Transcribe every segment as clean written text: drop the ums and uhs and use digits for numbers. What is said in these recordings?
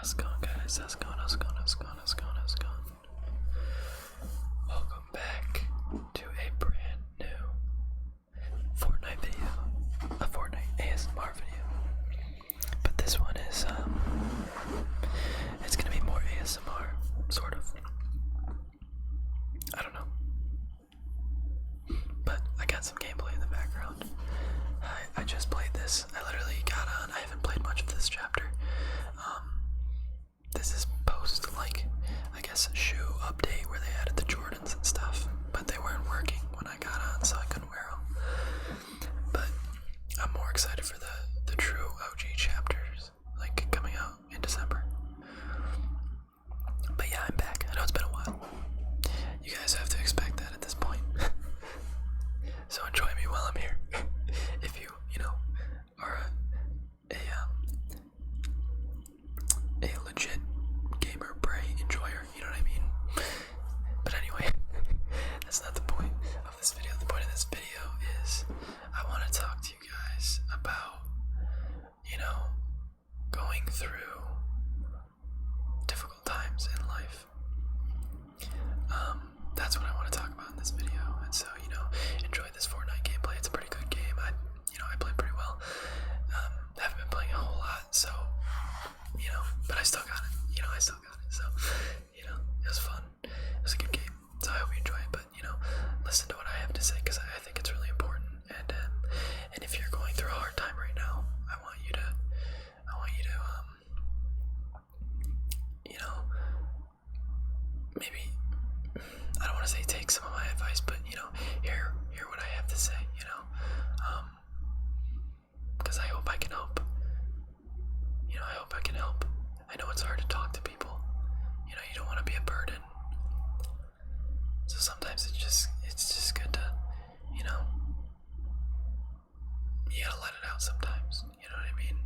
How's it going, guys? How's it going? How's it going? How's it going? How's it going? How's it going? Welcome back to a brand new Fortnite video, a Fortnite ASMR video. But this one is, it's gonna be more ASMR, sort of. I don't know. But I got some gameplay in the background. I just played this. I literally got on. I haven't played much of this chapter. This is post, like, I guess, a shoe update where they added the Jordans and stuff, but they weren't working when I got on, so I couldn't wear them. But I'm more excited for the true OG chapters, like, coming out in December. But yeah, I'm back. I know it's been a while. You guys have to expect that at this point. So enjoy me while I'm here. If you are a legit gamer, prey, enjoyer, you know what I mean? But anyway, that's not the point of this video. The point of this video is I want to talk to you guys about, going through difficult times in life. That's what I want to talk about in this video. And so, enjoy this Fortnite gameplay. It's a pretty good game. I play pretty well. Haven't been playing a whole lot, so, but I still got it. I still got it. So, it was fun. It was a good game. So I hope you enjoy it. But, listen to what I have to say because I think it's really important. And if you're going through a hard time right now, I want you to, maybe, I don't want to say take some of my advice, but, hear what I have to say, because I hope I can help. I hope I can help. I know it's hard to talk to people. You don't want to be a burden. So sometimes it's just good to, you gotta let it out sometimes. You know what I mean?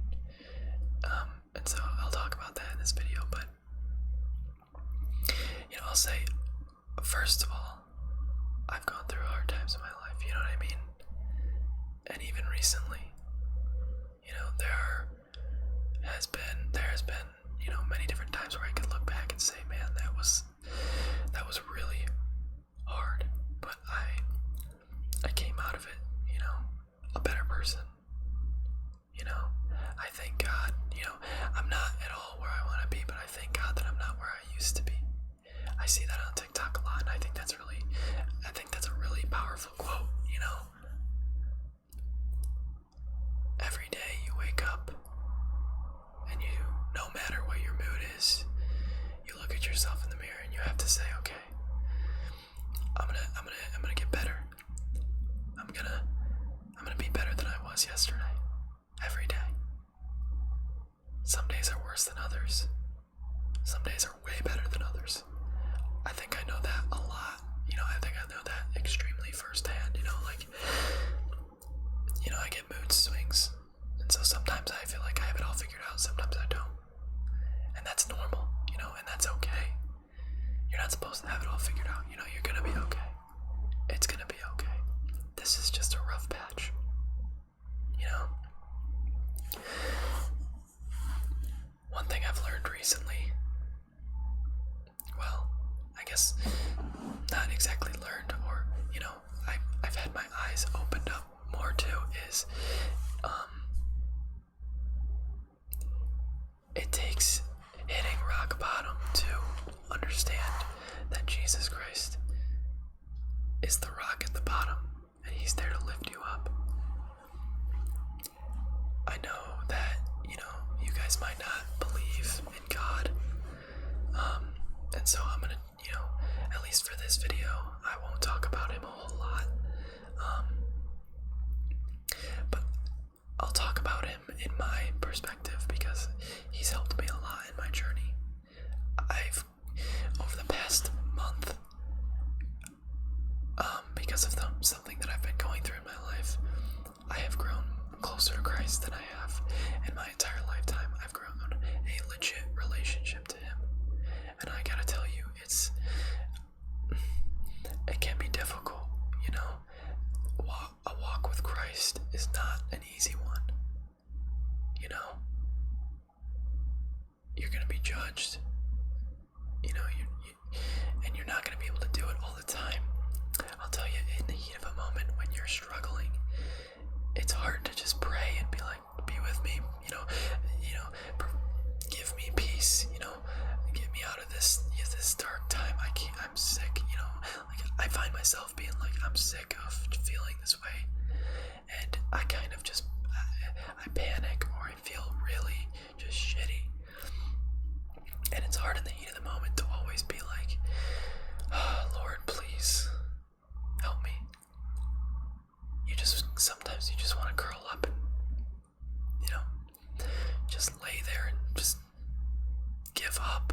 And so I'll talk about that in this video, but, I'll say, first of all, I've gone through hard times in my life, you know what I mean? And even recently, there has been, many different times where I can look back and say, man, that was really hard, but I came out of it, a better person. I thank God, I'm not at all where I want to be, but I thank God that I'm not where I used to be. I see that on TikTok a lot, and I think that's a really powerful quote, Every day you wake up, and no matter what your mood is, you look at yourself in the mirror and you have to say, okay, I'm gonna get better. I'm gonna be better than I was yesterday. Every day. Some days are worse than others. Some days are way better than others. I think I know that a lot. I think I know that extremely firsthand. I get mood swings. And so sometimes I feel like I have it all figured out. Sometimes I don't. And that's normal, and that's okay. You're not supposed to have it all figured out. You're gonna be okay. It's gonna be okay. This is just a rough patch. One thing I've learned recently, well, I guess not exactly learned, or, I've had my eyes opened up more to, is, it takes hitting rock bottom to understand that Jesus Christ is the rock at the bottom, and he's there to lift you up. I know that, you guys might not believe in God, and so I'm gonna, at least for this video, I won't talk about him a whole lot, but I'll talk about him in my perspective because he's helped me a lot in my journey. Over the past month, because of something that I've been going through in my life, I have grown closer to Christ than I have in my entire lifetime. I've grown a legit relationship to him, and I gotta tell you, it can be difficult. A walk with Christ is not an easy one. you're gonna be judged. You know, and you're not gonna be able to do it all the time. I'll tell you, in the heat of a moment when you're struggling, it's hard to just pray and be like, "Be with me," give me peace, get me out of this dark time. I'm sick, like I find myself being like, I'm sick of feeling this way, and I kind of just I panic or I feel really just shitty, and it's hard in the heat of the moment to always be like, oh, Lord, please help me. Sometimes you just want to curl up and, just lay there and just give up.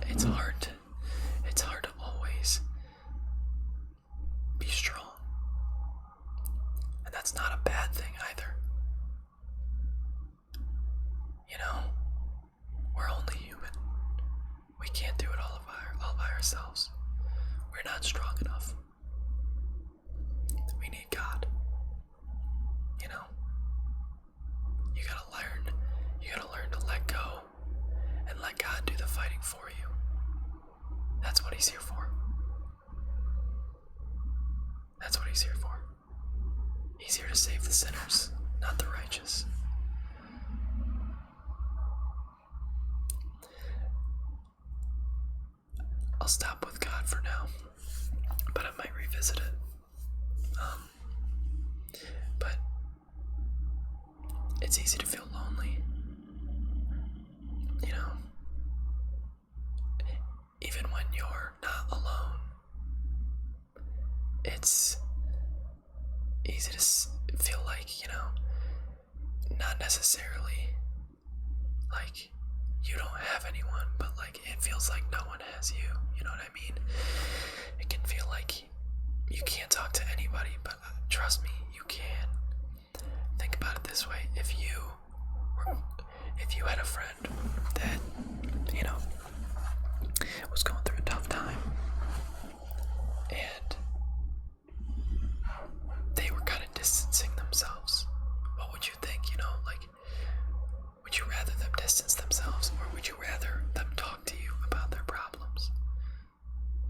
It's hard to always be strong. And that's not a bad thing either. We're only human. We can't do it all by ourselves. We're not strong enough. We need God. You gotta learn to let go and let God do the fighting for you. That's what He's here for. That's what He's here for. He's here to save the sinners, not the righteous. I'll stop with God for now, but I might revisit it. But it's easy to feel lonely. Even when you're not alone, it's easy to feel like, not necessarily like you don't have anyone, but like it feels like no one has you. You know what I mean? It can feel like you can't talk to anybody, but trust me, you can. Think about it this way: if you had a friend that was going through a tough time, and they were kind of distancing themselves, what would you think? Like, would you rather them distance themselves, or would you rather them talk to you about their problems?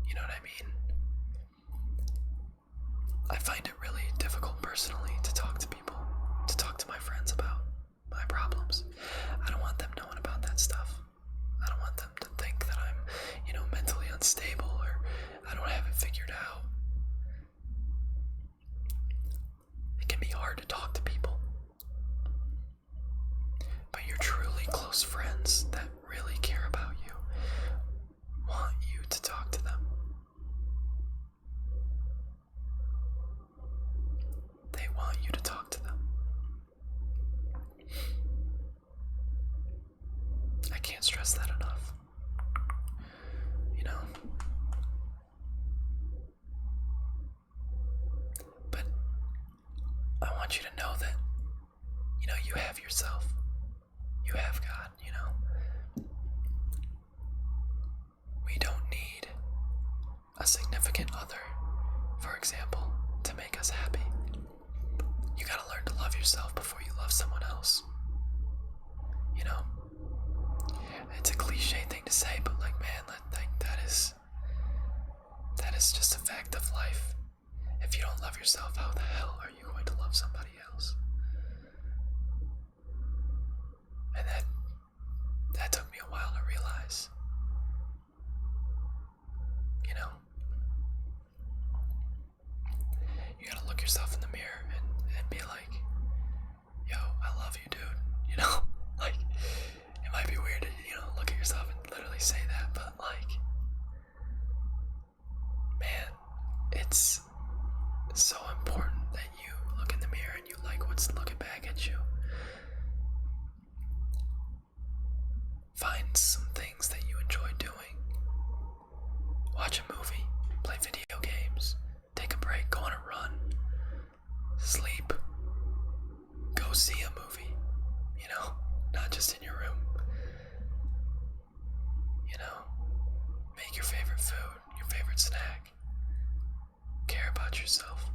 You know what I mean? I find it really difficult personally to talk to people, to talk to my friends about my problems. I don't want them knowing about that stuff. I don't want them to think that I'm, mentally unstable, or I don't have it figured out. It can be hard to talk to people, but your truly close friends that really care about you want you to talk to them. They want you to talk to them. I can't stress that enough. But I want you to know that, you have yourself. You have God, We don't need a significant other, for example, to make us happy. You gotta learn to love yourself before you love someone else. It's a cliche thing to say, but like, man, that is just a fact of life. If you don't love yourself, how the hell are you going to love somebody else? And that took me a while to realize. You gotta look yourself in the mirror and be like, yo, I love you, dude. Like, it might be weird to, look at yourself and literally say that, but like, man, it's so important that you look in the mirror and you like what's looking back at you. Find some things that you enjoy doing. Watch a movie, play video games, take a break, go on a run, sleep, go see a movie, not just in your room. Make your favorite food, your favorite snack. Care about yourself,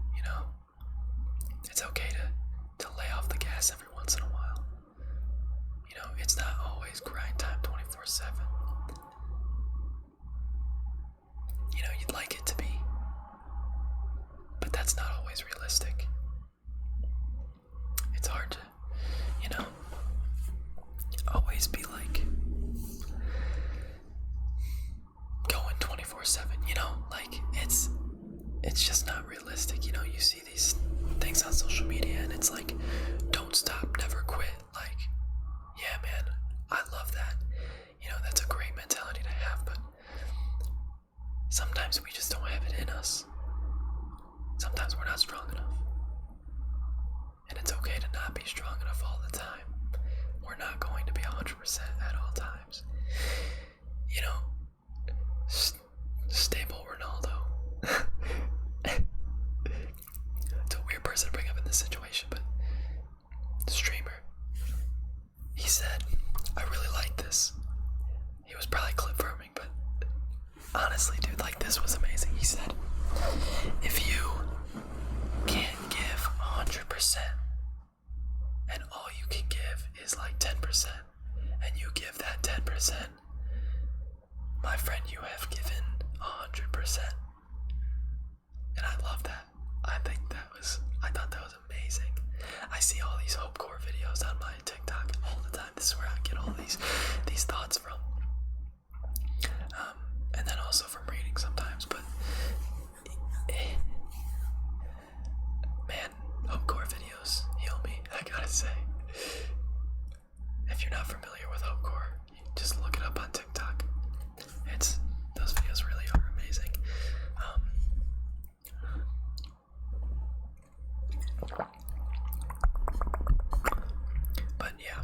It's okay to lay off the gas every once in a while. It's not always grind time 24/7. You know, you'd like it to be, but that's not always realistic. It's hard to, you know, always be like going 24/7, you know, like it's just not realistic. You know, you see these things on social media and it's like, don't stop, never quit. Like, yeah, man, I love that. You know, that's a great mentality to have, but sometimes we just don't have it in us. Sometimes we're not strong enough. And it's okay to not be strong enough all the time. We're not going to be 100% at all times. You know, stable Ronaldo. It's a weird person to bring up in this situation, but the streamer, he said, I really like this. He was probably clip farming, but honestly, dude, like, this was amazing. He said, if you can't give 100% and all you can give is like 10%, and you give that 10%, my friend, you have given 100%. And I love that. I thought that was amazing. I see all these hopecore videos on my TikTok all the time. This is where I get all these thoughts from. And then also from reading sometimes, but man, hopecore videos heal me, I gotta say. If you're not familiar with hopecore, you just look it up on TikTok. Those videos really are amazing. But yeah,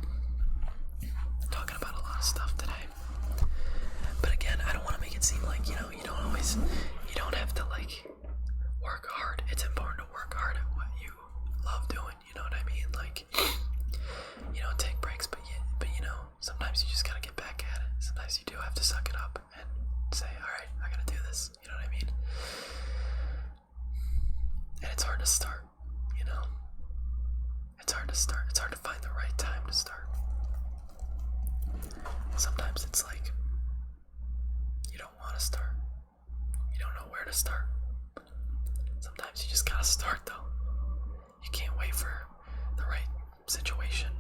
talking about a lot of stuff today. But again, I don't want to make it seem like, you know, you don't have to like work hard. It's important to work hard at what you love doing, you know what I mean? Like, you know, take breaks, but you know, sometimes you just gotta get back at it. Sometimes you do have to suck it up and say, alright, I gotta do this, you know what I mean? And it's hard to start, you know? It's hard to start. It's hard to find the right time to start. Sometimes it's like, you don't want to start. You don't know where to start. Sometimes you just gotta start, though. You can't wait for the right situation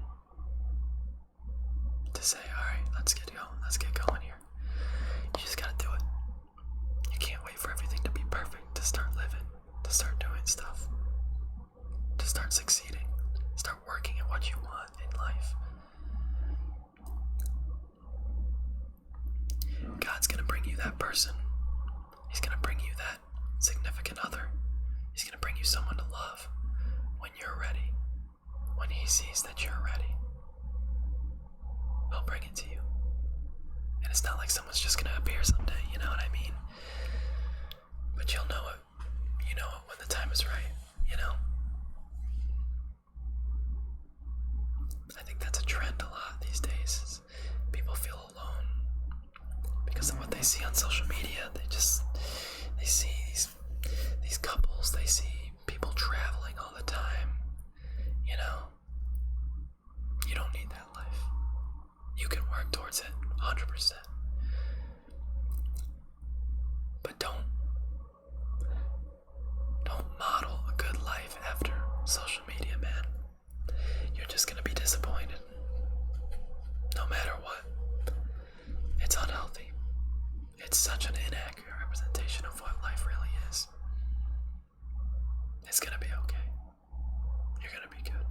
to say, alright, let's get going here. You just gotta do it. You can't wait for everything to be perfect, to start living, to start doing stuff, to start succeeding, start working at what you want in life. God's gonna bring you that person. He's gonna bring you that significant other. He's gonna bring you someone to love when you're ready. When he sees that you're ready, he'll bring it to you. And it's not like someone's just gonna appear someday, you know what I mean? But you'll know it. You know it when the time is right, you know? I think that's a trend a lot these days. People feel alone because of what they see on social media. They see these couples, they see people traveling all the time. You know, you don't need that life. You can work towards it 100%. But don't model a good life after social media, man. You're just gonna be disappointed. No matter what. It's unhealthy. It's such an inaccurate representation of what life really is. It's gonna be okay. You're gonna be good.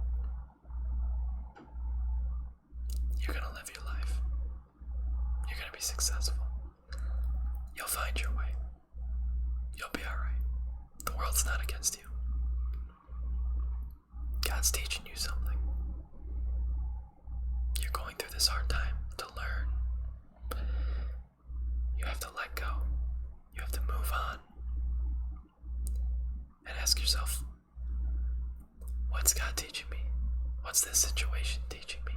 You're gonna live your life. You're gonna be successful. You'll find your way. You'll be alright. The world's not against you. God's teaching you something. You're going through this hard time to learn. You have to let go. You have to move on. And ask yourself, what's God teaching me? What's this situation teaching me?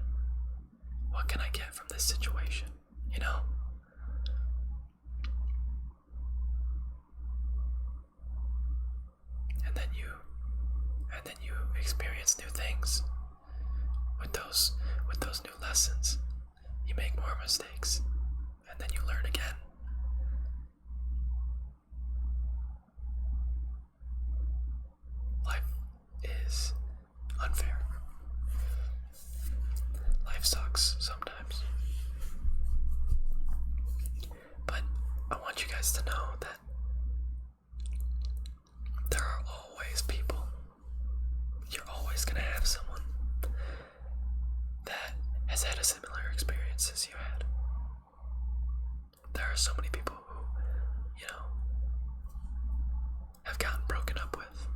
What can I get from this situation? You know? And then you experience new things with those new lessons. sucks sometimes. But I want you guys to know that there are always people. You're always going to have someone that has had a similar experience as you had. There are so many people who, have gotten broken up with,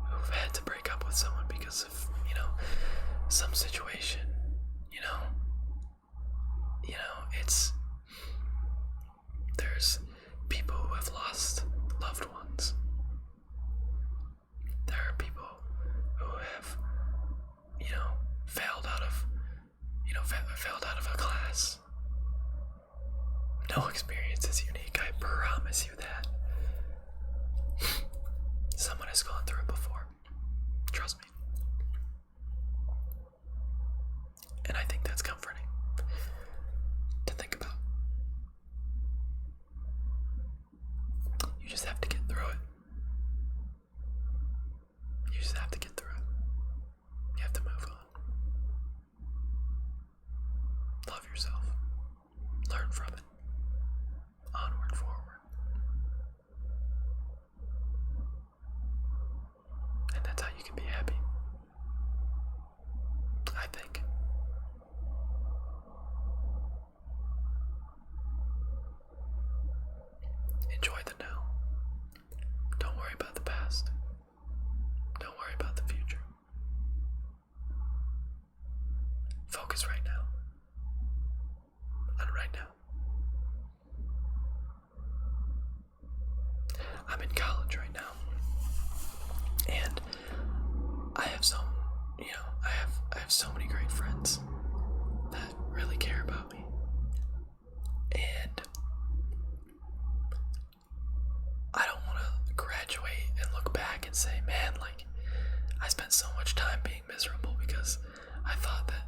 who've had to break up with someone because of, some situation, there's people who have lost loved ones. There are people who have, failed out of a class. No experience is unique, I promise you that. Someone has gone through it before. Trust me. And I think that's comforting to think about. You just have to get through it. You just have to get through it. You have to move on. Love yourself. Learn from it. Onward, forward. And that's how you can be happy. I think. Enjoy the now. Don't worry about the past. Don't worry about the future. Focus right now. On right now. I'm in college right now. And I have I have so many great friends that really care about me. And I don't want to graduate and look back and say, man, I spent so much time being miserable because I thought that,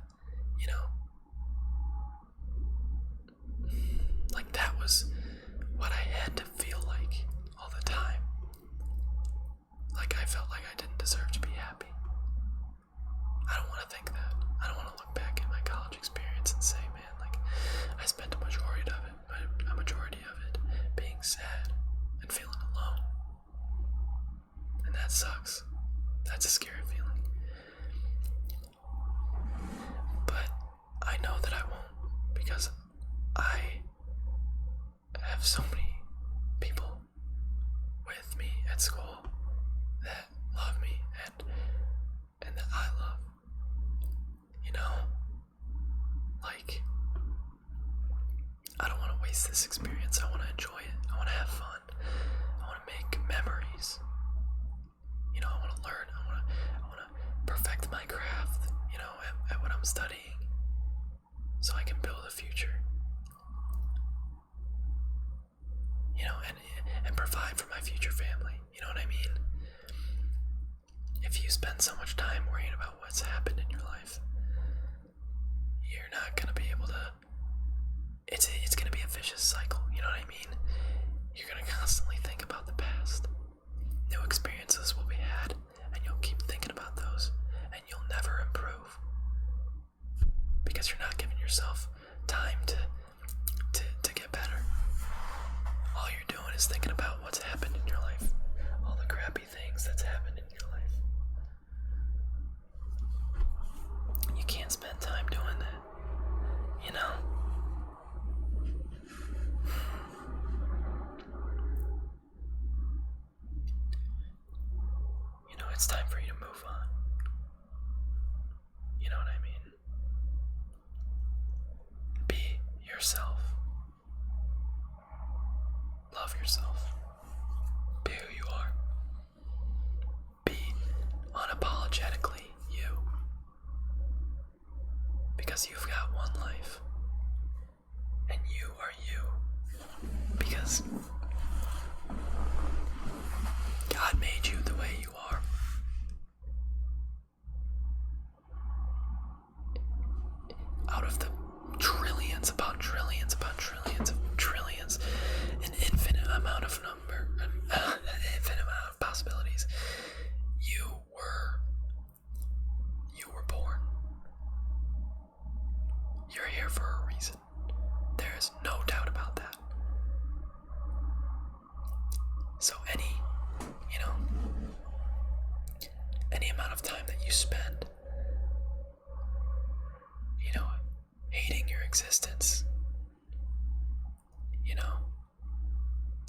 that was what I had to feel like all the time. I felt like I didn't deserve to be happy. I don't want to think that. I don't want to look back at my college experience and say, man, I spent a majority of it being sad and feeling alone. And that sucks. That's a scary feeling. But I know that I won't, because I have so many people with me at school that love me and that I love. I don't want to waste this experience. I want to enjoy it. I want to have fun. I want to make memories. I want to learn. I want to perfect my craft, at what I'm studying, so I can build a future. And provide for my future family. You know what I mean? If you spend so much time worrying about what's happened in your life, you're not going to be able to. It's going to be a vicious cycle. You know what I mean? You're going to constantly think about the past. New experiences will be had, and you'll keep thinking about those, and you'll never improve because you're not giving yourself time to get better. All you're doing is thinking about what's happened in your life, all the crappy things that's happened in your life. You can't spend time doing that, It's time for you to move on. You know what I mean? Be yourself. Love yourself. Be who you are. Be unapologetically you. Because you've got one life. And you are you. Because God made you the way you are. Out of the trillions upon trillions upon trillions of trillions, an infinite amount of possibilities, you were born. You're here for a reason. There is no doubt about that. So any amount of time that you spend, hating your existence,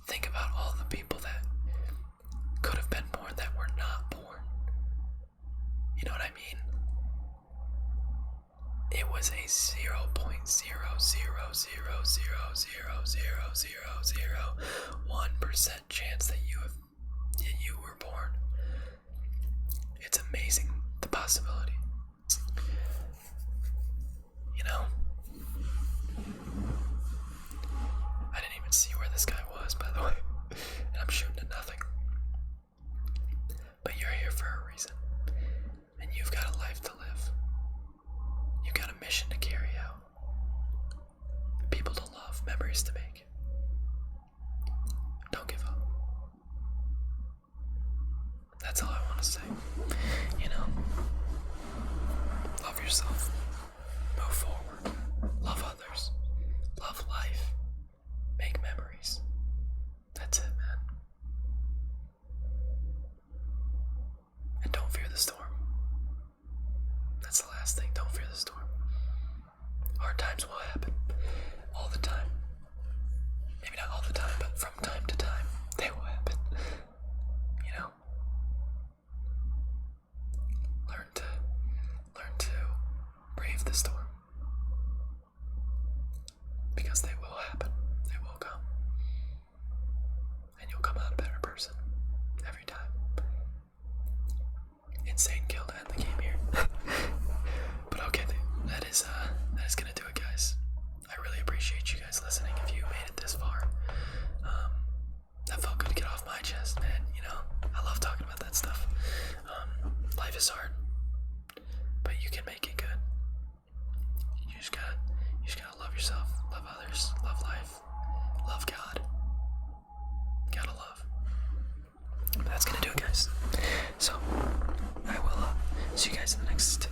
think about all the people that could have been born that were not born. You know what I mean? It was a 0.000000001% chance that you were born. It's amazing, the possibility. I didn't even see where this guy was, by the way. And I'm shooting at nothing. But you're here for a reason. And you've got a life to live. You've got a mission to carry out. People to love, memories to make. Don't give up. That's all I want to say. Love yourself. Move forward. Love others. Love life. Make memories. That's it, man. And don't fear the storm. That's the last thing. Don't fear the storm. Hard times will happen. All the time. Maybe not all the time, but from time to time, they will happen. Learn to brave the storm. Because they will happen. They will come. And you'll come out a better person. Every time. Insane kill to end the game here. But okay, that is gonna do it, guys. I really appreciate you guys listening. If you made it this far, that felt good to get off my chest, man. I love talking about that stuff. Life is hard, but you can make it good. You just gotta love yourself, love others, love life, love God. Gotta love. But that's gonna do it, guys. So I will see you guys in the next